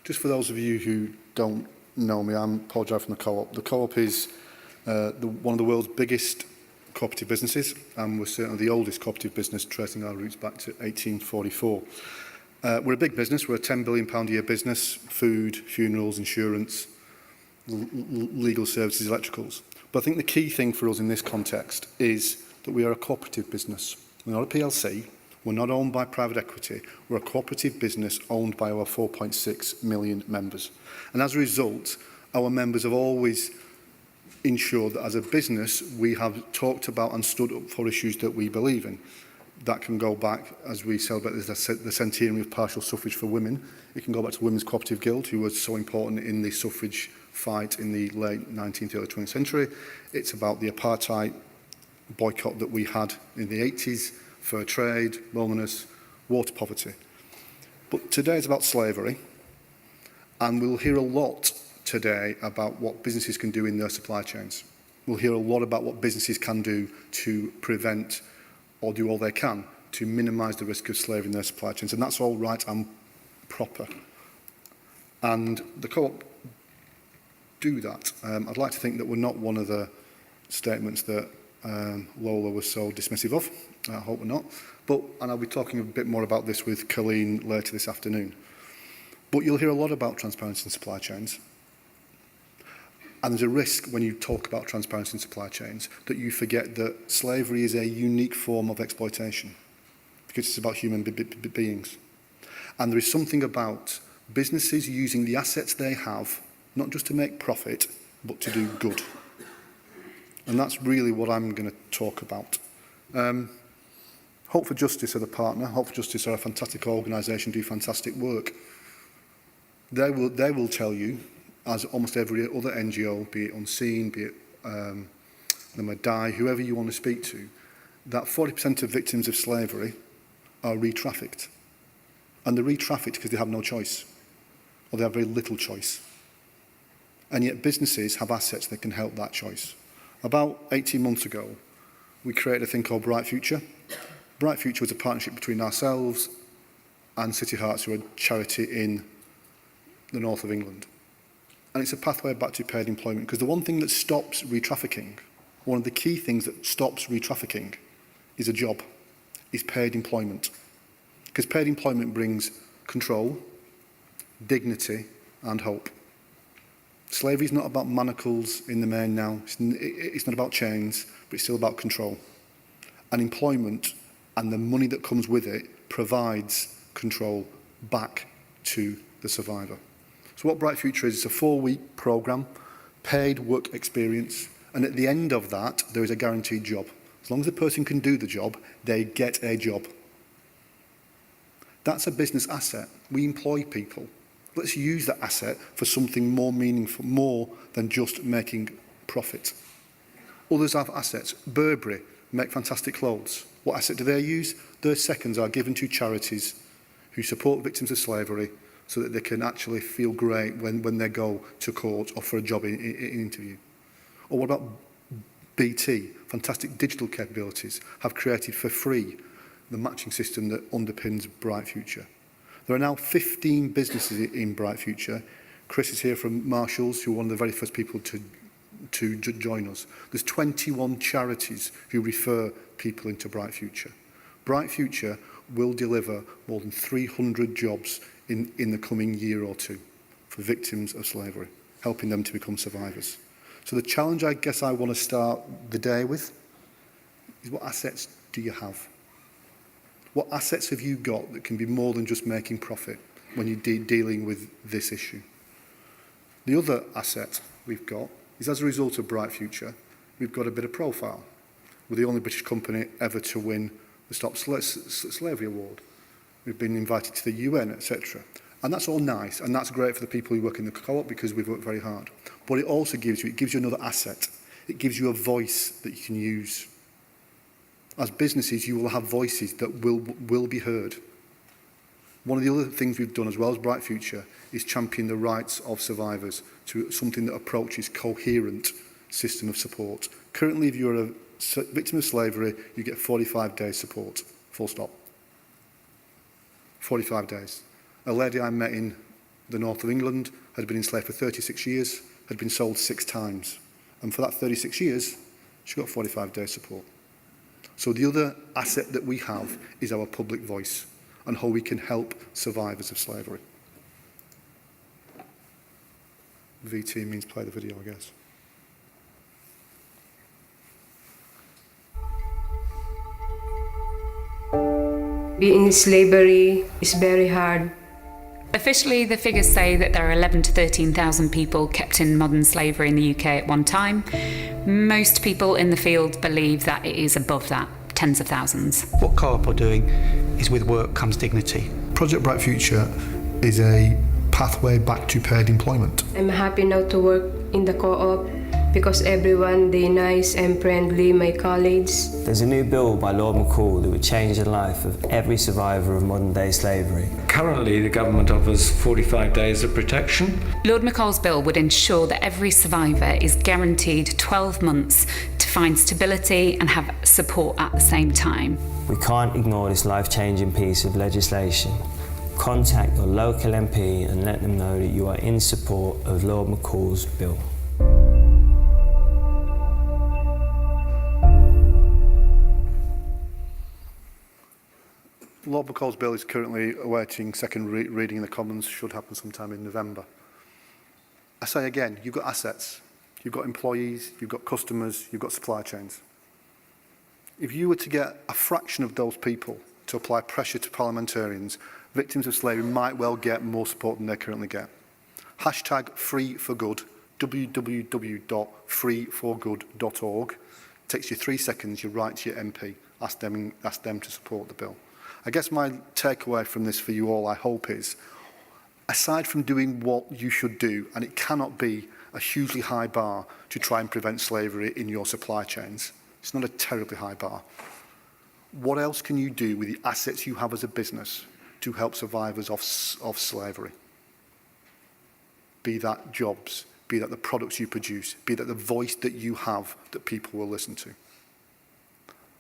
Just for those of you who don't know me, I'm Paul Gerrard from the Co-op. The Co-op is one of the world's biggest cooperative businesses, and we're certainly the oldest cooperative business, tracing our roots back to 1844. We're a big business. We're a £10 billion a year business: food, funerals, insurance, legal services, electricals. But I think the key thing for us in this context is that we are a cooperative business. We're not a PLC. We're not owned by private equity. We're a cooperative business owned by our 4.6 million members. And as a result, our members have always ensured that as a business, we have talked about and stood up for issues that we believe in. That can go back, as we celebrate the centenary of partial suffrage for women. It can go back to the Women's Cooperative Guild, who was so important in the suffrage fight in the late 19th, early 20th century. It's about the apartheid boycott that we had in the 80s, fair trade, wilderness, water poverty. But today is about slavery, and we'll hear a lot today about what businesses can do in their supply chains. We'll hear a lot about what businesses can do to prevent or do all they can to minimise the risk of slavery in their supply chains, and that's all right and proper. And the Co-op do that. I'd like to think that we're not one of the statements that Lola was so dismissive of. I hope we're not. And I'll be talking a bit more about this with Colleen later this afternoon. But you'll hear a lot about transparency in supply chains. And there's a risk when you talk about transparency in supply chains that you forget that slavery is a unique form of exploitation, because it's about human beings. And there is something about businesses using the assets they have, not just to make profit, but to do good. And that's really what I'm going to talk about. Hope for Justice are the partner. Hope for Justice are a fantastic organisation, do fantastic work. They will tell you, as almost every other NGO, be it Unseen, be it the Madai, whoever you want to speak to, that 40% of victims of slavery are re-trafficked. And they're re-trafficked because they have no choice, or they have very little choice. And yet businesses have assets that can help that choice. About 18 months ago, we created a thing called Bright Future. Bright Future was a partnership between ourselves and City Hearts, who are a charity in the north of England. And it's a pathway back to paid employment, because the one thing that stops re-trafficking, one of the key things that stops re-trafficking is a job, is paid employment. Because paid employment brings control, dignity and hope. Slavery is not about manacles in the main now. It's not about chains, but it's still about control. And employment and the money that comes with it provides control back to the survivor. So what Bright Future is, it's a 4-week programme, paid work experience, and at the end of that, there is a guaranteed job. As long as the person can do the job, they get a job. That's a business asset. We employ people. Let's use that asset for something more meaningful, more than just making profit. Others have assets. Burberry make fantastic clothes. What asset do they use? Their seconds are given to charities who support victims of slavery so that they can actually feel great when they go to court or for a job in interview. Or what about BT? Fantastic digital capabilities have created for free the matching system that underpins Bright Future. There are now 15 businesses in Bright Future. Chris is here from Marshalls, who were one of the very first people to join us. There's 21 charities who refer people into Bright Future. Bright Future will deliver more than 300 jobs in the coming year or two for victims of slavery, helping them to become survivors. So the challenge I guess I want to start the day with is, what assets do you have? What assets have you got that can be more than just making profit when you're dealing with this issue? The other asset we've got is, as a result of Bright Future, we've got a bit of profile. We're the only British company ever to win the Stop Slavery Award. We've been invited to the UN, etc. And that's all nice, and that's great for the people who work in the Co-op, because we've worked very hard. But it also gives you another asset. It gives you a voice that you can use. As businesses, you will have voices that will be heard. One of the other things we've done as well as Bright Future is champion the rights of survivors to something that approaches coherent system of support. Currently, if you're a victim of slavery, you get 45 days support, full stop. 45 days. A lady I met in the north of England, had been enslaved for 36 years, had been sold 6 times. And for that 36 years, she got 45 days support. So the other asset that we have is our public voice and how we can help survivors of slavery. VT means play the video, I guess. Being in slavery is very hard. Officially, the figures say that there are 11 to 13,000 people kept in modern slavery in the UK at one time. Most people in the field believe that it is above that, tens of thousands. What Co-op are doing is with work comes dignity. Project Bright Future is a pathway back to paid employment. I'm happy now to work in the co-op because everyone, they're nice and friendly, my colleagues. There's a new bill by Lord McCall that would change the life of every survivor of modern-day slavery. Currently, the government offers 45 days of protection. Lord McCall's bill would ensure that every survivor is guaranteed 12 months to find stability and have support at the same time. We can't ignore this life-changing piece of legislation. Contact your local MP and let them know that you are in support of Lord McCall's bill. Lord McCall's bill is currently awaiting second reading in the Commons, should happen sometime in November. I say again, you've got assets, you've got employees, you've got customers, you've got supply chains. If you were to get a fraction of those people to apply pressure to parliamentarians, victims of slavery might well get more support than they currently get. Hashtag #FreeForGood, www.freeforgood.org. Takes you 3 seconds, you write to your MP, ask them to support the bill. I guess my takeaway from this for you all, I hope, is, aside from doing what you should do, and it cannot be a hugely high bar to try and prevent slavery in your supply chains, it's not a terribly high bar. What else can you do with the assets you have as a business to help survivors of slavery? Be that jobs, be that the products you produce, be that the voice that you have that people will listen to.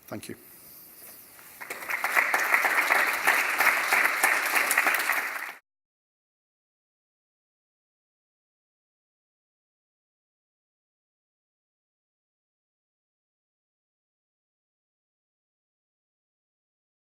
Thank you.